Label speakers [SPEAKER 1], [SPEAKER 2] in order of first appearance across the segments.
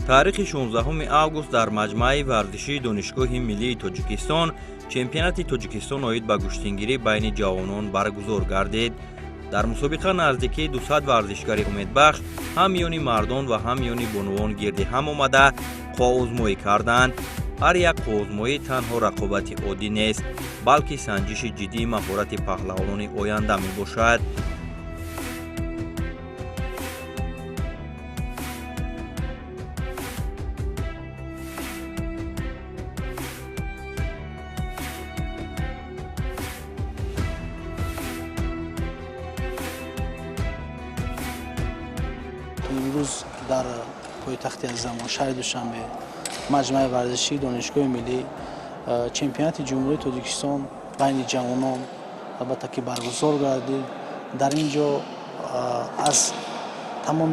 [SPEAKER 1] таърихи 16 август дар маҷмаи варзишии донишгоҳи миллии Тоҷикистон чемпионати Тоҷикистон оид ба куштингирӣ байни ҷавонон баргузор гардид. дар мусобиқа наздикии 200 варзишгари умедбахш ҳам миёни мардон ва ҳам миёни бонувон гирди ҳам омада қоозмоӣ карданд. ҳар як қоозмоӣ танҳо рақобати оддӣ нест, балки санҷиши ҷиддии маҳорати паҳлавонони оянда мебошад.
[SPEAKER 2] امروز در پایتخت عزیزم شهر دوشنبه مجمع ورزشی دانشگاه ملی چمپیونات جمهوری تاجیکستان بین جوانان البته که برگزار گردید. در اینجا از تمام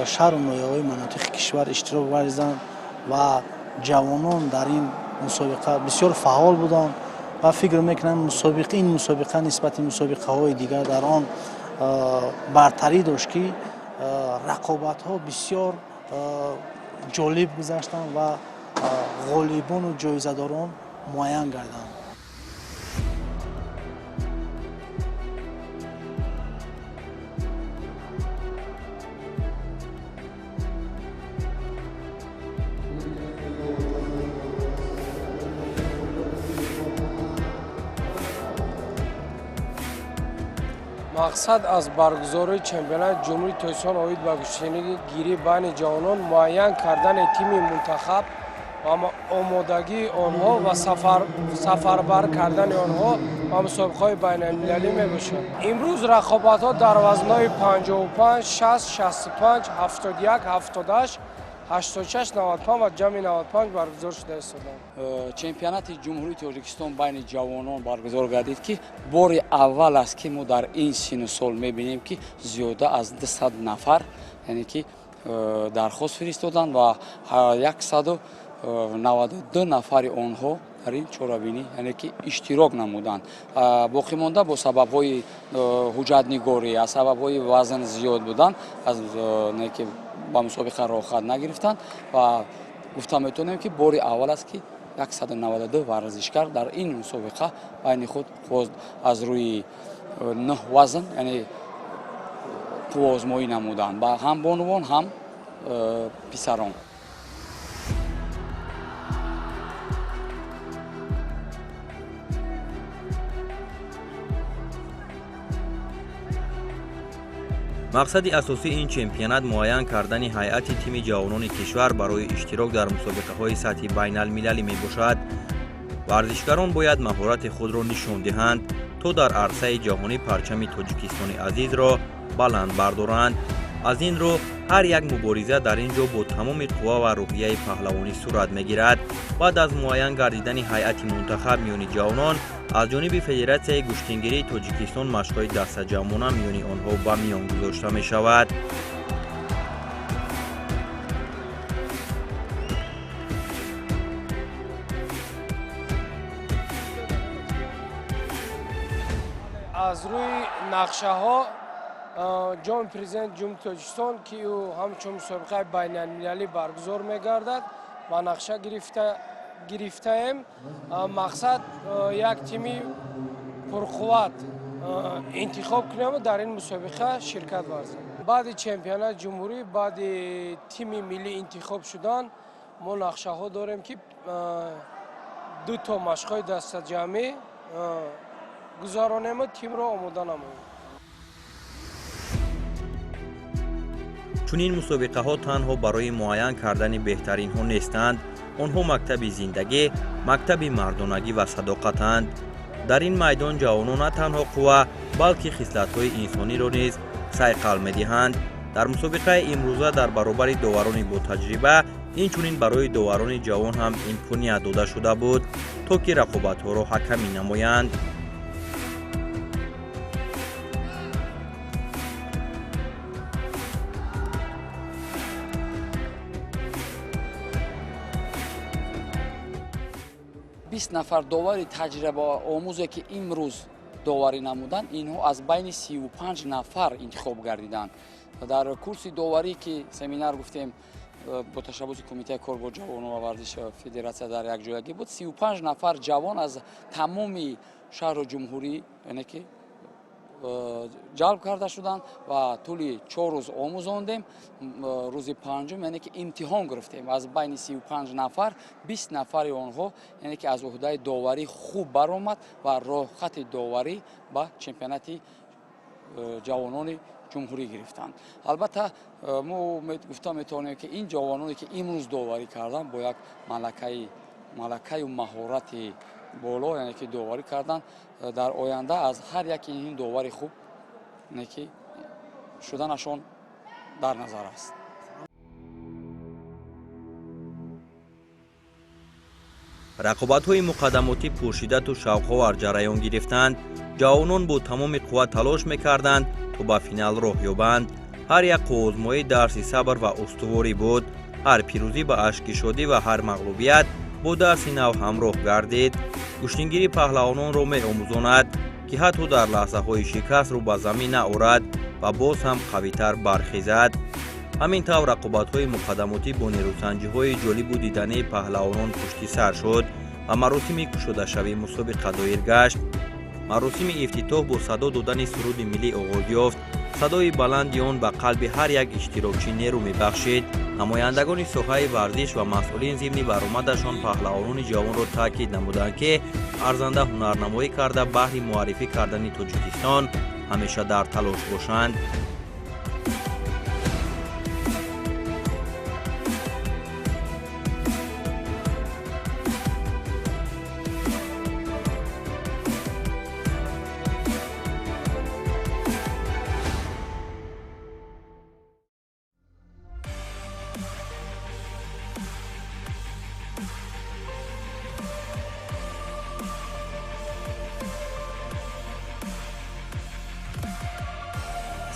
[SPEAKER 2] شهر و ناحیه‌های مناطق کشور اشتراک ورزیدند و جوانان در این مسابقه بسیار فعال بودند و فکر میکنم این مسابقه نسبت مسابقه‌های دیگر در آن برتری داشت که رقابت‌ها بسیار جالب گذشتند و غالبان و جایزه‌داران معین گردند.
[SPEAKER 3] мақсад аз баргузории чемпионати ҷумҳурии Тоҷикистон оид ба куштигирӣ байни ҷавонон муайян кардани тими мунтахаб ва омодагии онҳо ва сафарбар кардани онҳо ба мусобиқаҳои байналмилалӣ мебошад. имрӯз рақобатҳо дар вазнҳои 55, 60, 65, 71, 78, 86, 95 ва ҷамъи 95 баргузор шуда истоданд.
[SPEAKER 4] чемпионати ҷумҳурии Тоҷикистон байни ҷавонон баргузор гардид ки бори аввал аст ки мо дар ин сину сол мебинем ки зиёда аз 200 нафар яъне ки дархост фиристоданд ва 192 нафари онҳо дар ин чорабинӣ яъне ки иштирок намуданд. боқимонда бо сабабҳои ҳуҷҷатнигорӣ аз сабабҳои вазн зиёд будан аз ки ба мусобиқа рохат нагирифтанд ва гуфта метавонем ки бори аввал аст ки 192 варзишгар дар ин мусобиқа байни худ аз рӯи 9 вазн яъне қувозмоӣ намуданд ба ҳам бонувон ҳам писарон.
[SPEAKER 1] мақсади асосии ин чемпионат муайян кардани ҳайати тими ҷавонони кишвар барои иштирок дар мусобиқаҳои сатҳи байналмилалӣ мебошад. варзишгарон бояд маҳорати худро нишон диҳанд, то дар арсаи ҷаҳонӣ парчами Тоҷикистони азизро баланд бардоранд. аз ин рӯ ҳар як мубориза дар ин ҷо бо тамоми қувва ва рӯҳияи паҳлавонӣ сурат мегирад. баъд аз муайян гардидани ҳайати мунтахаб миёни ҷавонон аз ҷониби Федератсияи куштингирии Тоҷикистон машқҳои дастаҷамона миёни онҳо ба миён гузошта мешавад.
[SPEAKER 3] аз рӯи нақшаҳо ҷоми президенти ҷумҳурии Тоҷикистон ки ӯ ҳамчун мусобиқаи байналмилалӣ баргузор мегардад ба нақша гирифтаем. мақсад як тими пурқувват интихоб кунем дар ин мусобиқа ширкат варзем. баъди чемпионати ҷумҳурӣ баъди тими миллӣ интихоб шудан мо нақшаҳо дорем ки 2 то машқҳои дастаҷамӣ гузаронем тимро омода намоем.
[SPEAKER 1] чунин мусобиқаҳо танҳо барои муайян кардани беҳтаринҳо нестанд, онҳо мактаби зиндагӣ, мактаби мардонагӣ ва садоқатанд. дар ин майдон ҷавонон на танҳо қувва, балки хислатҳои инсониро низ сайқал медиҳанд. дар мусобиқаи имрӯза дар баробари доварони ботаҷриба инчунин барои доварони ҷавон ҳам имконият дода шуда буд, то ки рақобатҳоро ҳакамӣ намоянд.
[SPEAKER 4] بیست نفر داوری تجربه آموزی که امروز داوری نمودند اینها از بین 35 نفر انتخاب گردیدند. در کورس داوری که سمینار گفتیم бо ташаббуси кумитаи кор бо ҷавонон ва варзиш федератсия дар якҷоягӣ буд. 35 нафар ҷавон аз тамоми шаҳру ҷумҳурӣ яъне ки ҷалб карда шуданд ва тӯли 4 рӯз омӯзондем. Рӯзи панҷум яъне ки имтиҳон гирифтем. Аз байни 35 нафар 20 нафари онҳо яъне ки аз уҳдаи доварӣ хуб баромад ва роҳхати доварӣ ба чемпионати ҷавонони ҷумҳурӣ гирифтанд. Албатта мо гуфта метавонем ки ин ҷавононе ки имрӯз доварӣ карданд бо як малакаю маҳорати боло яъне ки доварӣ карданд, дар оянда аз ҳар яки ин довари хуб яъне ки шуданашон дар назар аст.
[SPEAKER 1] рақобатҳои муқаддамотӣ пуршиддату шавқовар ҷараён гирифтанд. ҷавонон бо тамоми қувват талош мекарданд то ба финал роҳ ёбанд. ҳар як қувозмоӣ дарси сабр ва устуворӣ буд. ҳар пирӯзӣ ба ашки шодӣ ва ҳар мағлубият бо дарси нав ҳамроҳ гардид. куштингирӣ паҳлавононро меомӯзонад ки ҳатто дар лаҳзаҳои шикаст рӯ ба замин наорад ва боз ҳам қавитар бархезад. ҳамин тавр рақобатҳои муқаддамотӣ бо нерӯсанҷиҳои ҷолибу дидании паҳлавонон пушти сар шуд ва маросими кушодашавии мусобиқа доир гашт. маросими ифтитоҳ бо садо додани суруди миллӣ оғоз ёфт. садои баланди он ба қалби ҳар як иштирокчӣ нерӯ мебахшид. намояндагони соҳаи варзиш ва масъулин зимни баромадашон паҳлавонони ҷавонро таъкид намуданд ки арзанда ҳунарнамоӣ карда баҳри муаррифӣ кардани Тоҷикистон ҳамеша дар талош бошанд.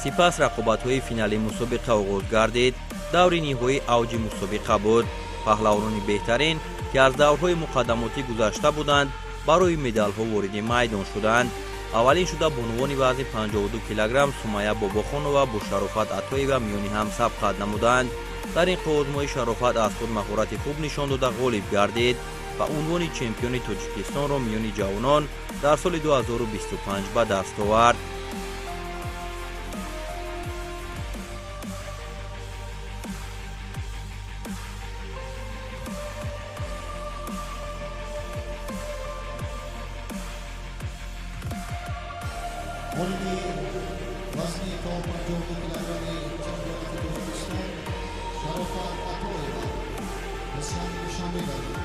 [SPEAKER 1] сипас рақобатҳои финалии мусобиқа оғоз гардид. даври ниҳоӣ авҷи мусобиқа буд. паҳлавонони беҳтарин ки аз даврҳои муқаддамотӣ гузашта буданд барои медалҳо вориди майдон шуданд. аввалин шуда бонувони вазни 52 килограмм Сумайя Бобохонова бо Шарофат Атоева миёни ҳам сабқат намуданд. дар ин қувозмоӣ Шарофат аз худ маҳорати хуб нишон дода ғолиб гардид ва унвони чемпиони Тоҷикистонро миёни ҷавонон дар соли 2025 ба даст овард.
[SPEAKER 5] وزن 52 کیلوگرمی چمپیونات تاجیکستان شرافت عطایeva بسیار شامل است.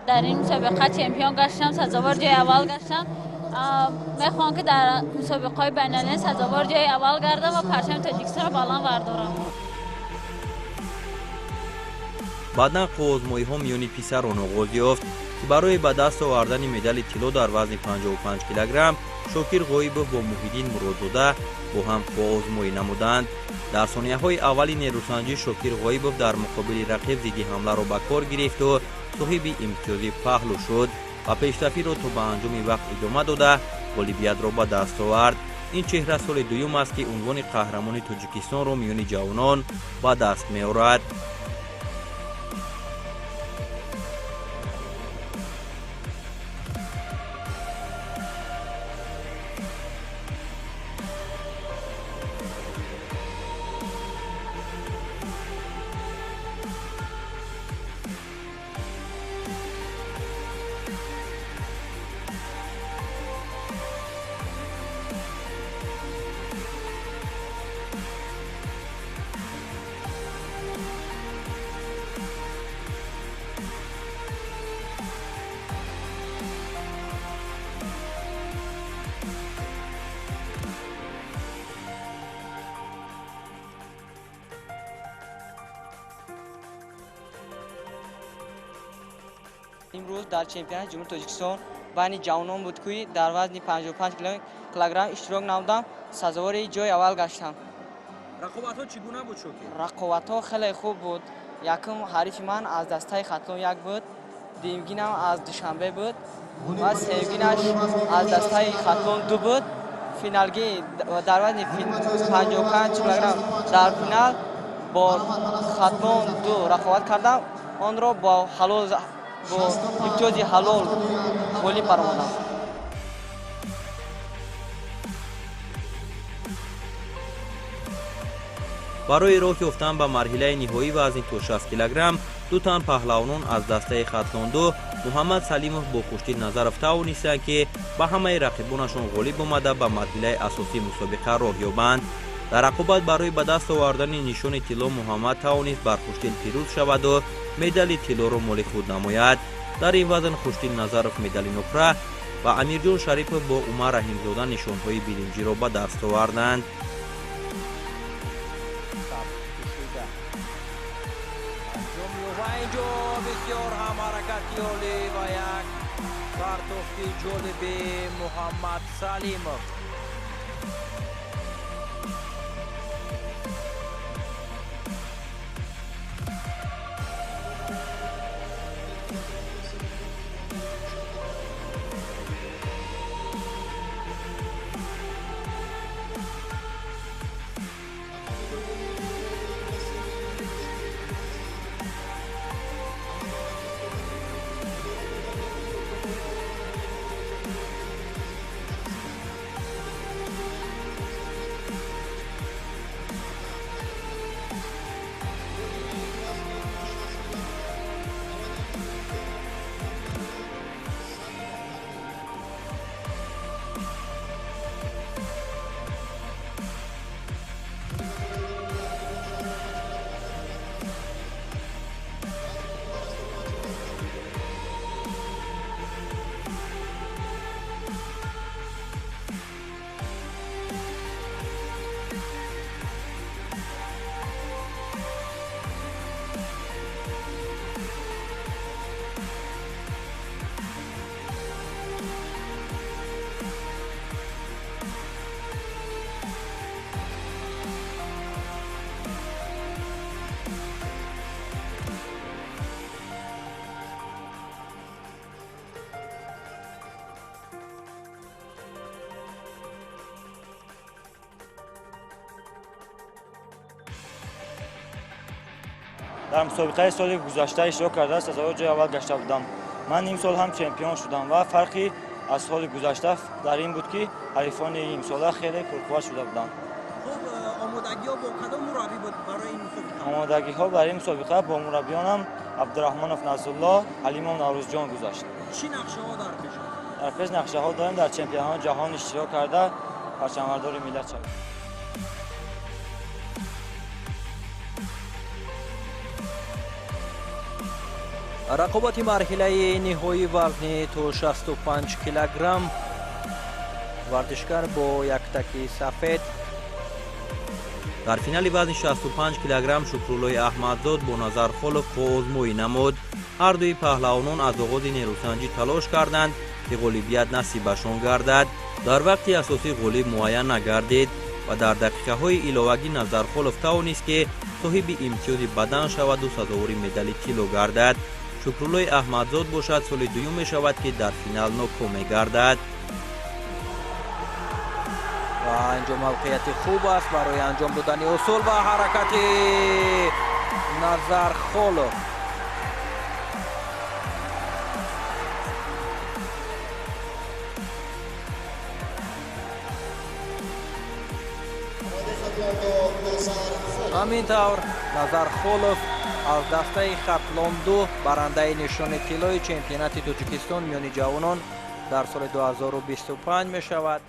[SPEAKER 6] در این مسابقه چمپیون گشتم، سزاوار جای اول گشتم. میخوام که در مسابقه های بین‌المللی سزاوار جای اول گردم و پرچم تاجیکستان رو بالا بردارم.
[SPEAKER 1] баъдан қувозмоиҳо миёни писарон оғоз ёфт ки барои ба даст овардани медали тилло дар вазни 55 килограмм Шокир Ғоибов бо Муҳиддин Муродзода бо ҳам қувозмоӣ намуданд. дар сонияҳои аввали нерӯсанҷӣ Шокир Ғоибов дар муқобили рақиб зидди ҳамларо ба кор гирифту соҳиби имтиёзи паҳлу шуд ва пештафиро то ба анҷоми вақт идома дода ғолибиятро ба даст овард. ин чеҳра соли дуюм аст ки унвони қаҳрамони Тоҷикистонро миёни ҷавонон ба даст меорад.
[SPEAKER 7] дар чемпионати ҷумҳурии Тоҷикистон байни ҷавонон буд, ки дар вазни 55 килограмм иштирок намудам, сазовори ҷои аввал гаштам.
[SPEAKER 1] рақобатҳо чӣ гуна буд Шокир?
[SPEAKER 7] Рақобатҳо хеле хуб буд. Якум ҳарифи ман аз дастаи Хатлон як буд, дуюмгинам аз Душанбе буд ва сеюмгинаш аз дастаи Хатлон ду буд. Финалги дар вазни 55 килограмм дар финал бо Хатлон ду рақобат кардам. Онро бо имтиёзи ҳалол ғолиб баромадам.
[SPEAKER 1] барои роҳ ёфтан ба марҳилаи ниҳоӣ вазни то 60 килограмм ду тан паҳлавонон аз дастаи Хатлондо Муҳаммад Салимов бо Хуршид Назаров тавонистанд ки ба ҳамаи рақибонашон ғолиб омада ба марҳилаи асосии мусобиқа роҳ ёбанд. дар рақобат барои ба даст овардани нишони тилло Муҳаммад тавонист бар Хуршид пирӯз шаваду медали тиллоро моли худ намояд. дар ин вазн Хуршид Назаров медали нуқра ва Амирҷон Шарипов бо Умар Раҳимзода нишонҳои биринҷиро ба даст оварданд. بسیار هم حرکتی عالی و یک پرتافتی جالبی محمد سلیمov.
[SPEAKER 8] дар мусобиқаи соли гузашта иштирок карда сазовор ҷои аввал гашта будам. ман им сол ҳам чемпион шудам ва фарқи аз соли гузашта дар ин буд ки ҳарифони имсола хеле пурқувват шуда буданд.
[SPEAKER 1] омодагиҳо бо кадом мураббӣ буд барои ин мусобиқа?
[SPEAKER 8] омодагиҳо барои ин мусобиқа бо мураббиёнам Абдураҳмонов Назрулло, Ҳалимов Наврӯзҷон гузашт.
[SPEAKER 1] чӣ нақшаҳо дар пеш аст?
[SPEAKER 8] дар пеш нақшаҳо дорем дар чемпионати ҷаҳон иштирок карда парчамбардори миллат шавем.
[SPEAKER 1] рақобати марҳилаи ниҳоӣ вазни то 65 килограмм вардишгар бо яктаки сафед. дар финали вазни 65 килограмм Шукруллои Аҳмадзод бо Назар Холов қувозмоӣ намуд. ҳар дуи паҳлавонон аз оғози нерӯсанҷӣ талош карданд ки ғолибият насибашон гардад. дар вақти асосӣ ғолиб муайян нагардид ва дар дақиқаҳои иловагӣ Назар Холов тавонист ки соҳиби имтиёзи бадан шаваду сазовори медали тилло гардад. Шукруллои Аҳмадзод бошад соли дуюм мешавад ки дар финал ноком мегардад. ва инҷо мавқеияти хуб аст барои анҷом додани усул ва ҳаракати Назар Холов. ҳамин тавр Назар Холов аз дастаи Хатлонду барандаи нишони тиллои чемпионати Тоҷикистон миёни ҷавонон дар соли 2025 мешавад.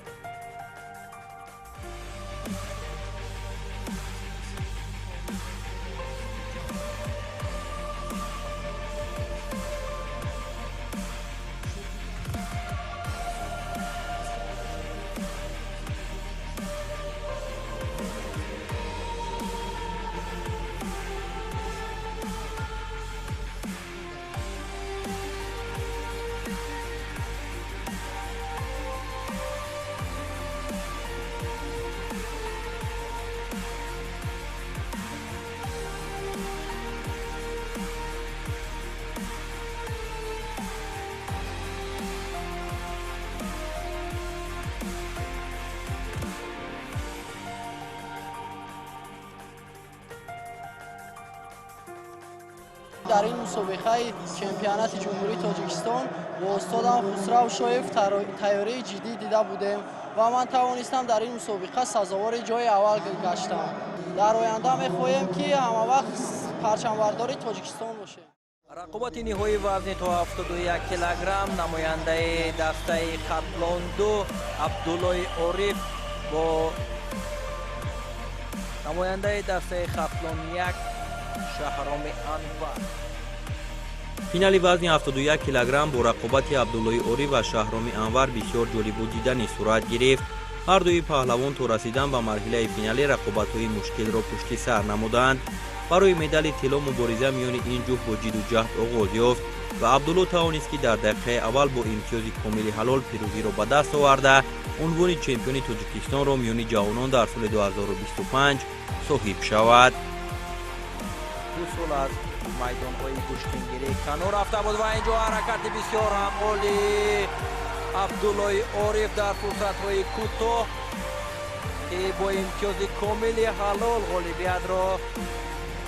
[SPEAKER 2] дар ин мусобиқаи чемпионати ҷумҳурии Тоҷикистон бо устодам Хусрав Шоев тайёрии ҷиддӣ дида будем ва ман тавонистам дар ин мусобиқа сазовори ҷои аввал гаштам. дар оянда мехоҳем ки ҳамавақт парчамбардори Тоҷикистон бошем.
[SPEAKER 1] рақобати ниҳоии вазни то 71 килограмм намояндаи дастаи хатлонду Абдуллои Ориф бо намояндаи дастаи хатлон 1 Шаҳроми Анвар. финали вазни 71 килограмм бо рақобати Абдуллои Ориф ва Шаҳроми Анвар бисёр ҷолибу дидани сурат гирифт. ҳар дуи паҳлавон то расидан ба марҳилаи финалӣ рақобатҳои мушкилро пушти сар намуданд. барои медали тилло мубориза миёни ин ҷуфт бо ҷидду ҷаҳд оғоз ёфт ва Абдулло тавонист ки дар дақиқаи аввал бо имтиёзи комили ҳалол пирӯзиро ба даст оварда унвони чемпиони Тоҷикистонро миёни ҷавонон дар соли 2025 соҳиб шавад. ду сол аз майдонҳои гӯштингирӣ канор рафта буд ва инҷо ҳаракати бисёр ҳам оли Абдуллои Ориф дар фурсатҳои кӯтоҳ ки бо имтиёзи комили ҳалол ғолибиятро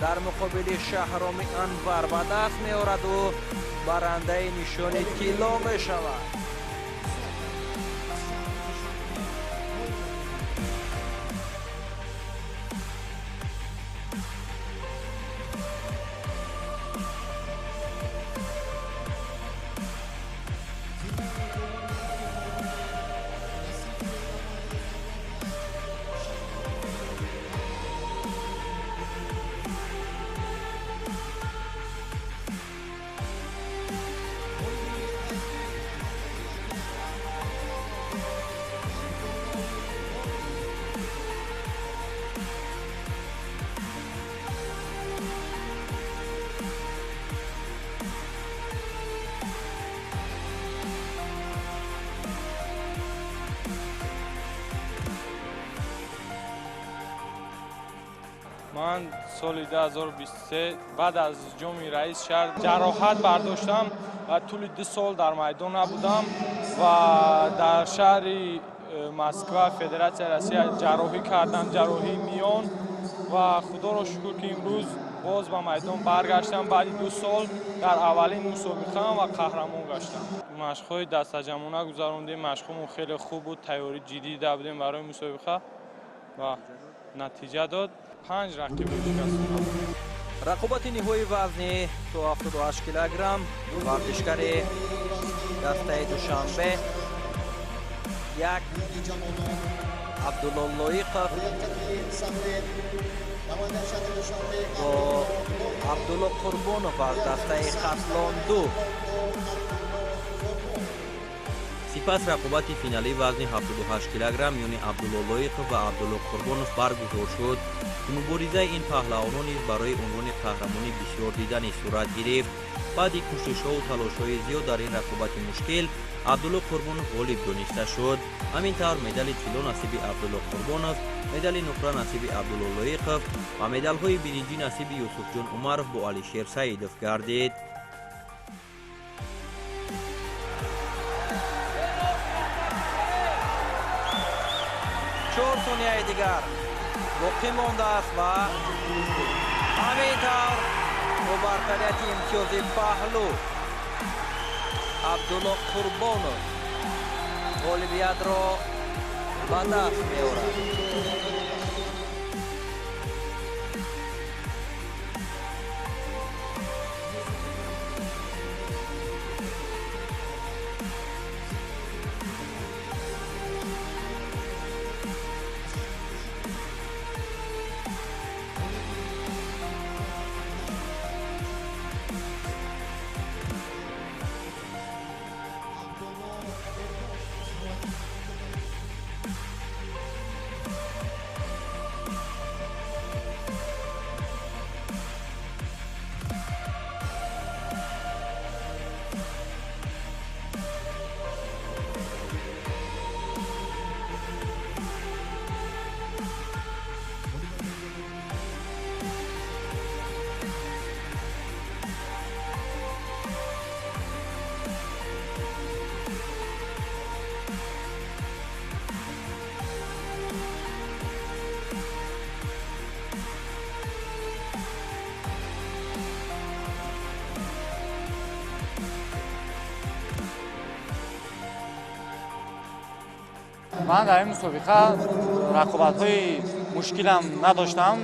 [SPEAKER 1] дар муқобили Шаҳроми Анвар ба даст меораду барандаи нишони тилло мешавад.
[SPEAKER 9] من سال 2023 بعد از جام رئیس شهر جراحت برداشتم و طول 2 سال در میدان نبودم و در شهر مسکو فدراسیون روسیه جراحی کردم، جراحی میان و خدا را شکر که امروز باز به میدان برگشتم. بعد 2 سال در اولین مسابقه و قهرمان گشتم. مشق‌های دسته‌جمعانه گذراندیم، مشقمون خیلی خوب بود، تیاری جدی داشتیم برای مسابقه و نتیجه داد. 5 رقیب شکستیم.
[SPEAKER 1] рақобати ниҳои вазни то 78 килограмм вардишгари дастаи душанбе 1 Абдулло Лоиқов бо Абдулло Қурбонов аз дастаи хатлон 2. сипас рақобати финалии вазни 78 килограмм миёни Абдулло Лоиқов ва Абдулло Қурбонов баргузор шуд. муборизаи ин паҳлавонон низ барои унвони қаҳрамонӣ бисёр дидани сурат гирифт. баъди кӯшишҳоу талошҳои зиёд дар ин рақобати мушкил Абдулло Қурбонов ғолиб дониста шуд. ҳамин тавр медали тилло насиби Абдулло Қурбонов, медали нуқра насиби Абдулло Лоиқов ва медалҳои биринҷӣ насиби Юсуфҷон Умаров бо Алишер Саидов гардид. чор сонияи дигар боқӣ мондааст ва ҳамин тавр бо бартарияти имтиёзи паҳлӯ Абдулло Қурбонов ғолибиятро ба даст меорад.
[SPEAKER 10] من در این مسابقه رقابت‌های مشکلم نداشتم،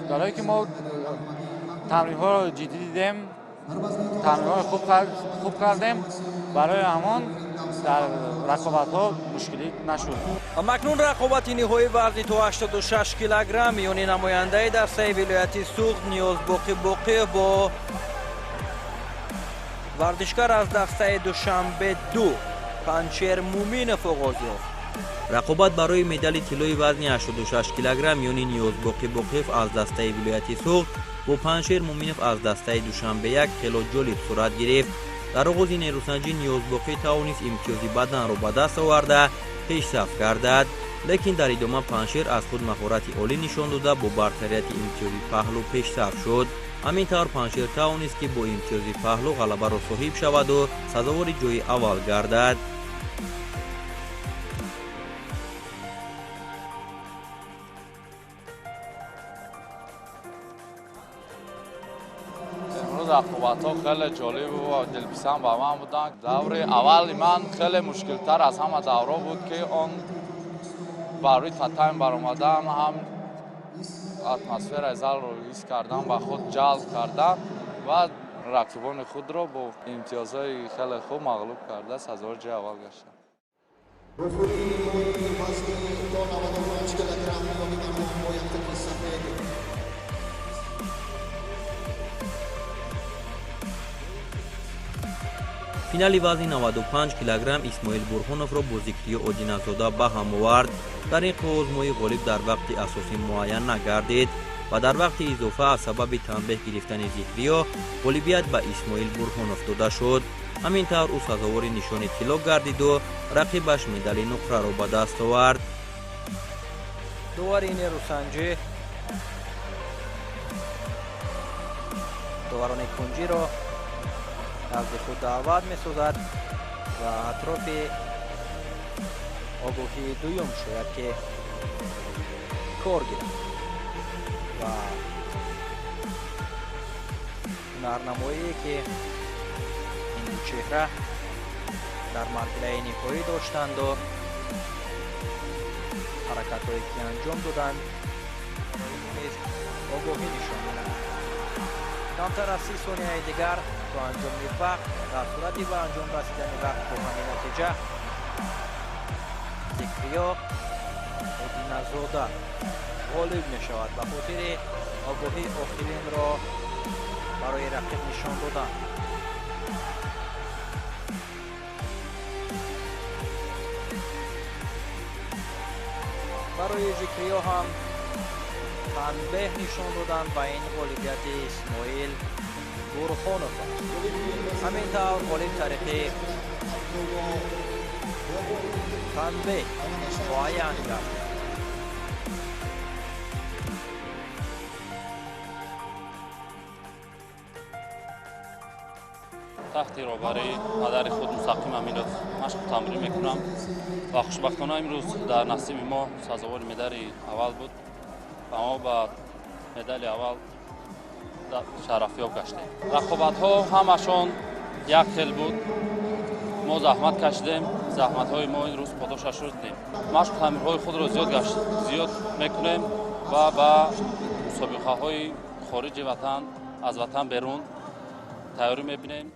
[SPEAKER 10] در حالی که ما تمرین‌ها رو جدی دیدیم، تمرین‌های خوب کردیم، برای همان در رقابت‌ها مشکلی نشد.
[SPEAKER 1] مکنون رقابت نهایی وزن تا 86 کیلوگرم میان نماینده دسته ولایتی سوخت نیاز باقی با ورزشکار از دسته دوشنبه 2 پنچر مومینوف آغاز یافت. رقابت برای مدال طلای وزن 86 کیلوگرم میان نیاز باقی از دسته ولایتی سوخت با پنچر مومینوف از دسته دوشنبه 1 خیلی جالب صورت گرفت. در آغاز نیروسنجی نیاز باقی توانست امتیازی بدن را به دست آورده پیشرفت گردد، لیکن در ادامه پنچر از خود مهارت عالی نشان داده با برتریت امتیازی پهلو پیشرفت شد. همین طور پنچر توانست که با امتیازی پهلو غلبه را صاحب شود و سزاوار جای اول گردد.
[SPEAKER 11] رقابت‌ها خیلی جالب و دلپسند به من بودن. دور اول من خیلی مشکل‌تر از همه دورا بود که آن برای تایم برآمدن هم اتمسفر زل رو حس کردم و خود جلب کردم و رقیبان خود را با امتیازهای خیلی خوب مغلوب کرده سزاوار جای اول گشتم.
[SPEAKER 1] فینال وزن 95 کیلوگرم اسماعیل برهانوف را با ذکری آدینه‌زاده به هم آورد. در این آزمایش غالب در وقت اساسی معین نگردید و در وقت اضافه از سبب تنبیه گرفتن ذکریا غالبیت به اسماعیل برهانوف داده شد. همین طور او سزاوار نشان طلا گردید و رقیبش مدال نقره را به دست آورد. داور نیروسنجی داوران کنجی را از خود دعوت می سازد و اطراف آگاهی دویم شاید که کار گیرد و هنرنمایی که این دو چهره در مرحله نهایی داشتند و حرکت‌هایی که انجام دادند آگاهی نشان می‌دهد. کمتر از 30 ثانیه دیگر با انجام وقت در صورت به انجام رسیدن وقت با همین نتیجه ذکریا آدینه‌زاده غالب می شود به خاطر آگاهی آخرین را برای رقیب نشان دادن. برای ذکریا هم تنبیه نشان دادن و این غالبیت اسماعیل برهانوف همین طور غالب طریقی تنبیه معین کرد.
[SPEAKER 12] تختی را برای مادر خود مستقیم امینوف مشق تمرین میکنم و خوشبختانه امروز در نصیب ما سزاوار مدال اول بود و ما با مدال اول شرفیاب گشتیم. رقابت‌ها همشون یک خیل بود. ما زحمت کشیدیم، زحمت‌های ما این روز پاداشش شدیم. مشق تمرین‌های خود را زیاد میکنیم و با مسابقه‌های خارج وطن از وطن بیرون تیاری میبینیم.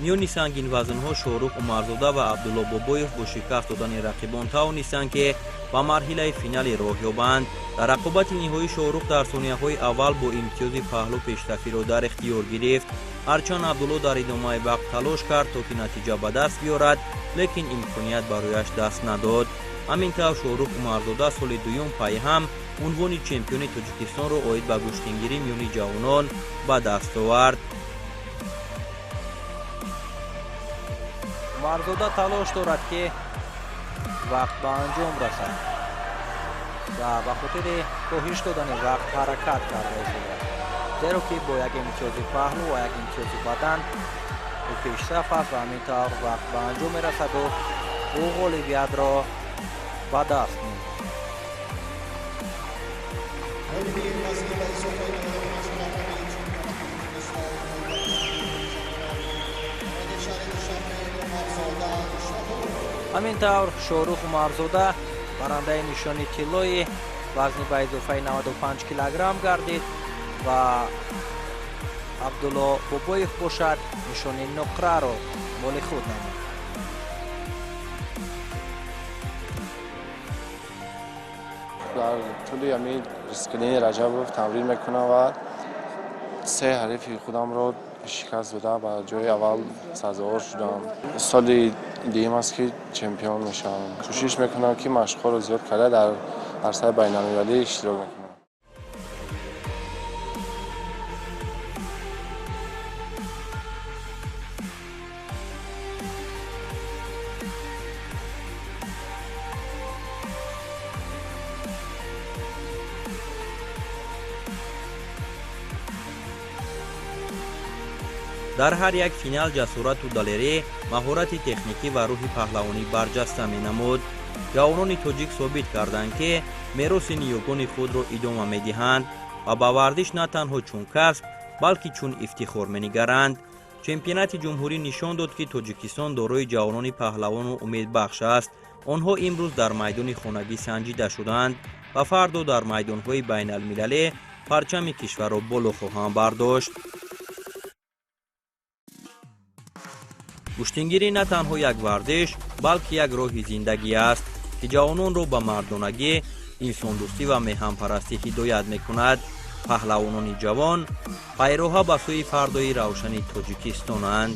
[SPEAKER 1] میان سنگین وزن‌ها شاهرخ عمرزاده و عبدالله بابایف با شکست دادن رقیبان توانستند که به مرحله فینال راه یابند. در رقابت نهایی شاهرخ در ثانیه‌های اول با امتیاز پهلو پیشرفتی را در اختیار گرفت، هرچند عبدالله در ادامه وقت تلاش کرد تا که نتیجه به دست بیارد، لیکن امکانیت برایش دست نداد. همینطور شاهرخ عمرزاده سال دوم پای هم عنوان چمپیون تاجیکستان را عاید به گشتنگیری میان جوانان به دست آورد. عمرزاده تلاش دارد که وقت به انجام رسد و به خاطر کاهش دادن وقت حرکت کرده است، زیرا که با یک امتیاز پهلو و یک امتیاز بدن او پیشرفت است و همینطور وقت به انجام میرسد و او غالبیت را به دست می‌یابد.
[SPEAKER 13] ҳамин тавр шоҳрух умарзода барандаи нишони тиллои вазни ба изофаи 95 килограмм гардид ва абдулло бобоев бошад нишони нуқраро моли худ намуд.
[SPEAKER 14] در طول یمی اسکرین رجب تمرین میکنم و 3 حریف خودم رو شکست دادم و جای اول سزاوار شدم. سال دیگه است که چمپیون میشم. کوشش میکنم که مشق‌ها رو زیاد کرده در عرصه بین‌المللی اشتراک کنم.
[SPEAKER 1] дар ҳар як финал ҷасурату далерӣ маҳорати техникӣ ва рӯҳи паҳлавонӣ барҷаста менамуд. ҷавонони тоҷик собит карданд ки мероси ниёгони худро идома медиҳанд ва ба варзиш на танҳо чун касб балки чун ифтихор менигаранд. чемпионати ҷумҳурӣ нишон дод ки тоҷикистон дорои ҷавонони паҳлавону умедбахш аст. онҳо имрӯз дар майдони хонагӣ санҷида шуданд ва фардо дар майдонҳои байналмилалӣ парчами кишварро боло хоҳанд бардошт. куштингирӣ на танҳо як варзиш балки як роҳи зиндагӣ аст ки ҷавононро ба мардонагӣ инсондӯстӣ ва меҳанпарастӣ ҳидоят мекунад. паҳлавонони ҷавон пайроҳа ба сӯи фардои равшани тоҷикистонанд.